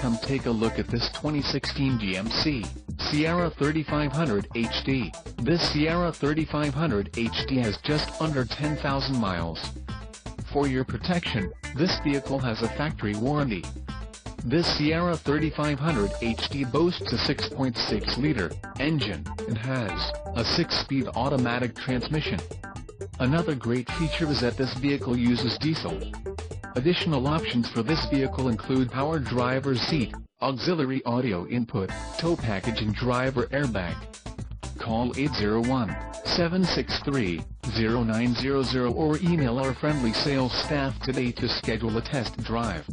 come take a look at this 2016 GMC Sierra 3500 HD. This Sierra 3500 HD has just under 10,000 miles. For your protection, this vehicle has a factory warranty. This Sierra 3500 HD boasts a 6.6-liter engine and has a 6-speed automatic transmission. Another great feature is that this vehicle uses diesel. Additional options for this vehicle include power driver's seat, auxiliary audio input, tow package and driver airbag. Call 801-763-0900 or email our friendly sales staff today to schedule a test drive.